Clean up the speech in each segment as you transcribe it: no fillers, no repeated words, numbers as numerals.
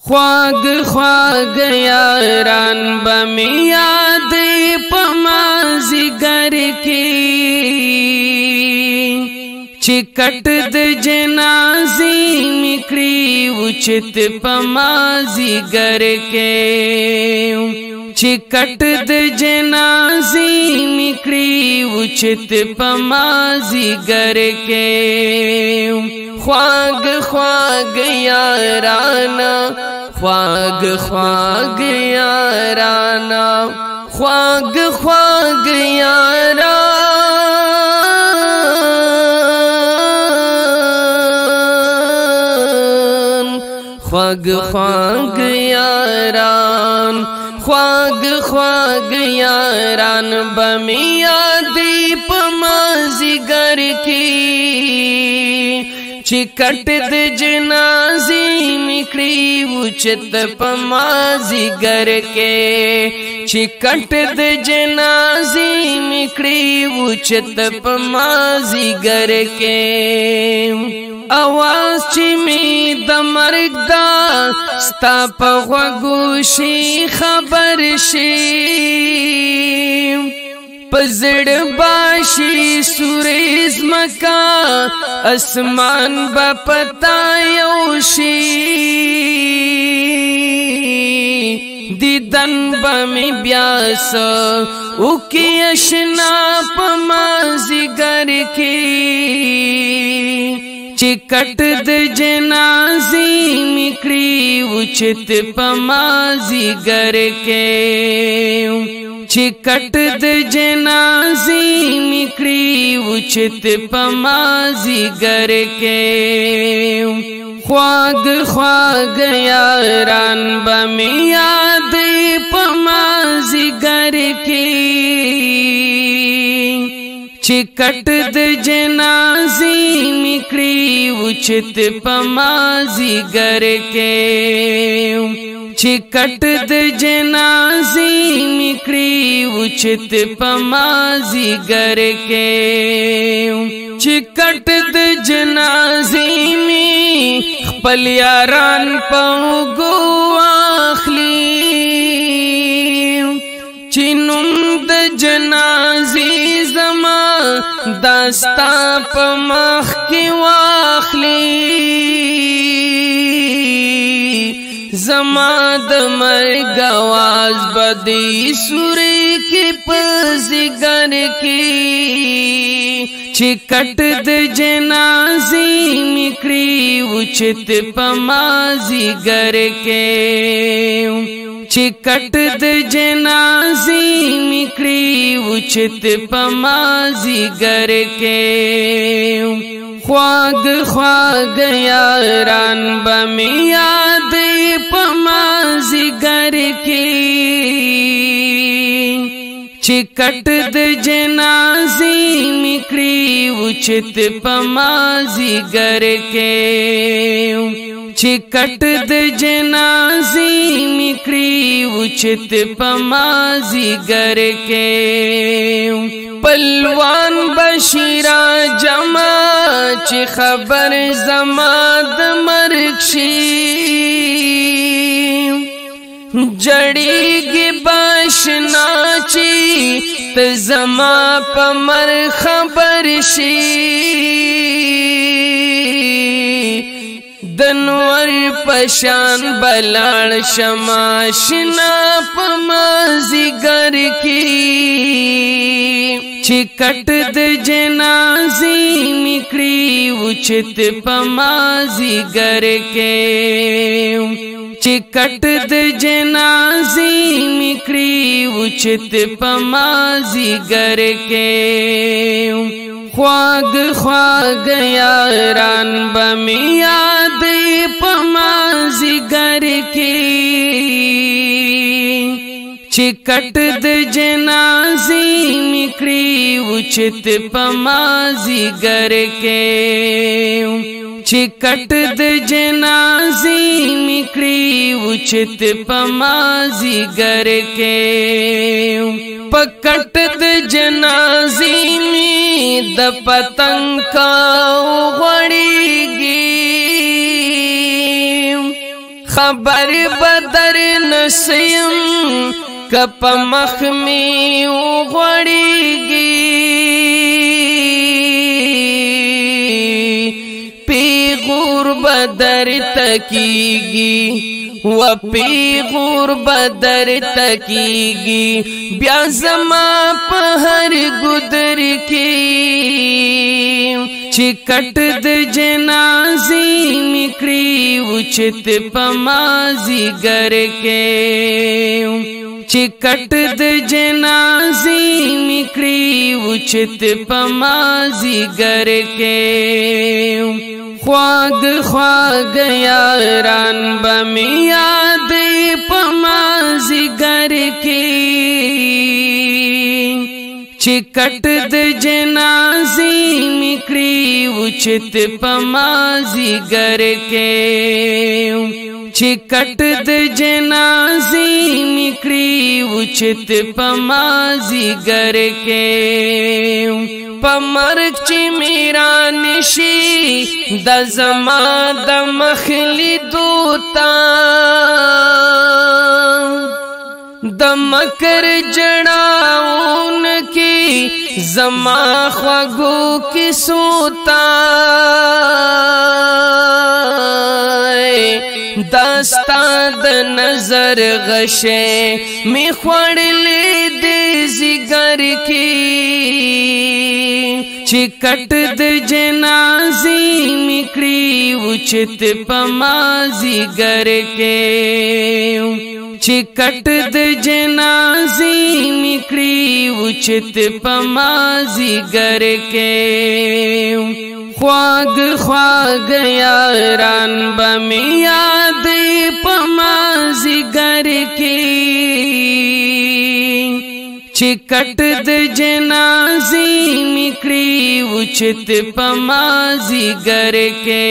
ख्वाग ख्वाग यारान बमी याद पमाज़िगर की चिकट द जनाज़ी मिकड़ी उचित पमाज़िगर के चिकट द जनाज़ी मिकड़ी उचित पमाज़िगर के ख्वाग ख्वाग याराना ख्वाग ख्वाग याराना ख्वाग ख्वाग यारान ख्वाग ख्वाग यारान ख्वाग ख्वाग यारान बमी याद पमाज़िगर की चिकट द जनाज़ी मिकड़ी उचित पमाज़िगर के चिकट द जनाज़ी मिकड़ी उचित पमाज़िगर के आवाज़ चिमी द मर्गदा स्ता पगुशी खबर शी पजड़ बाशी सुरेज मका आसमान बपतायोशी दीदन बमी ब्यास उकी अशना पमाज़िगर की चिकट द जनाज़ी मिकड़ी उचित पमाज़िगर के चिकट द जनाज़ी मिकड़ी उचित पमाज़िगर के ख्वाग ख्वाग यारान बमी याद पमाज़िगर की चिकट द जनाज़ी मिकड़ी उचित पमाज़िगर के चिकट द जनाज़ी मिकड़ी उचित पमाज़िगर के चिकट द जनाज़ी में खपल यारान पहुगो आखली चिनुम द जनाज़ी जमा दास्ता पमख की वाखली जमा द मर्ग आवाज़ बदी सुरे के पज़िगर की चिकट द जनाज़ी मिकड़ी उचित पमाज़िगर के चिकट द जनाज़ी मिकड़ी उचित पमाज़िगर के ख्वाग ख्वाग यारान बमी याद पमाज़िगर की चिकट द जनाज़ी मिकड़ी उचित पमाज़िगर के चिकट द जनाज़ी मिकड़ी उचित पमाज़िगर के पलवान बशीरा जमा ची खबर जमाद मरक्षी जड़ी गी बाशनाची त जमा पमर खबर शी दनवर पशान बलाड़ शमाशना पमाज़िगर की चिकट द जनाज़ी मिकड़ी उचित पमाज़िगर के चिकट द जनाज़ी मिकड़ी उचित पमाज़िगर के ख्वाग ख्वाग यारान बमी याद पमाज़िगर की चिकट द जनाज़ी मिकड़ी उचित पमाज़िगर के चिकट द जनाज़ी मिकड़ी उचित पमाज़िगर के पकट द जनाज़ी में द पतंग का उगड़ेगी خبر بدر نسیم کپ مخ می غړیږي پیغور بدر تکیږي و پیغور بدر تکیږي بیا زما په هر ګدر کې چې کټ د جنازې میکړي اوچت پمازي ګر کې چې کټ د جنازې میکړي اوچت پمازي ګر کې خواگ خواگ یاران بمی یاد پمازی گر کی چکٹ د جنازی مکڑی اوچت پمازی گر کے چکٹ د جنازی مکڑی اوچت پمازی گر کے پمرک چی میرا نشی د زما د مخلی دوتا د مکر جڑاؤن کی زما خواگو کی سوتا داستا د نظر غشے می خوڑلی دی زگر کی چکٹ د جنازی مکڑی اوچت پمازی گر کے چکٹ د جنازی مکڑی اوچت پمازی گر کے خواگ خواگ یاران بمی یاد پمازی گر کے چکٹ د جنازی مکڑی اوچت پمازی گر کے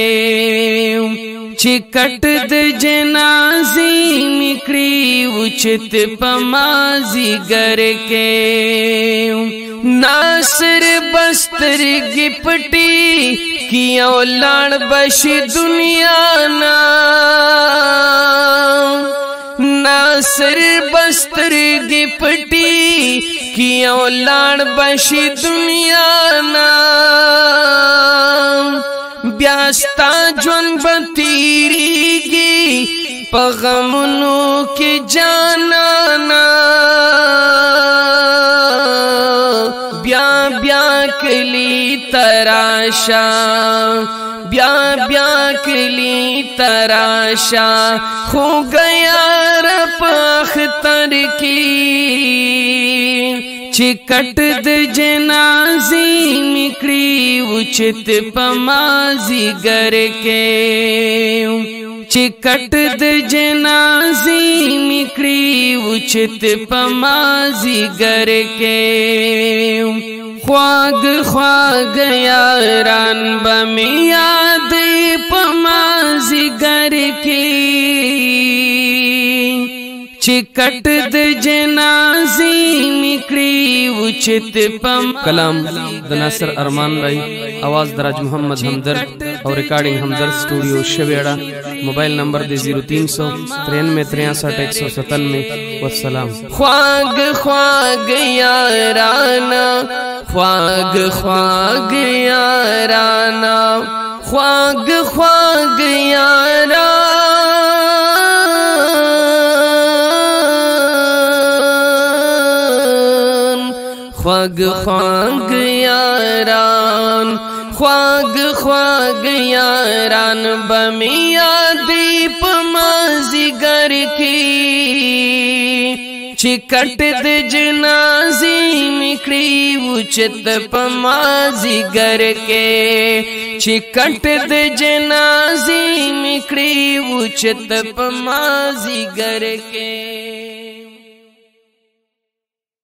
چکٹ د جنازی مکڑی اوچت پمازی گر کے ناصر بستر گپٹی کی اولاد بشی دنیا نا ناصر بستر گپٹی کی اولاد بشی دنیا نا بیاستا جون بتیریږي په غمونو کې جانانا بیا بیا کلی تراشا بیا بیا کلی تراشا خو گیا رب اختر کی چکٹ د جنازی مکڑی اوچت پمازی گر کے چکٹ د جنازی مکڑی اوچت پمازی گر کے خواگ خواگ یاران بمی یاد پمازی گر کے چکٹ د جنازی مکڑی اوچت پم کلام د ناصر ارمان رائی आवाज दराज मोहम्मद हमदर्द और रिकॉर्डिंग हमदर्द स्टूडियो शवेड़ा मोबाइल नंबर दे 0300 93 63 197 वस्सलाम ख्वाग ख्वाग याराना ख्वाग ख्वाग याराना ख्वाग ख्वाग यारा ख्वाग ख्वाग यारान ख्वाग ख्वाग यारान बमी यादी पमाजी गर की चिकट द जनाजी मिकड़ी उचत पमाजी गर के चिकट द जनाजी मिकड़ी उचत पमाजी गर के।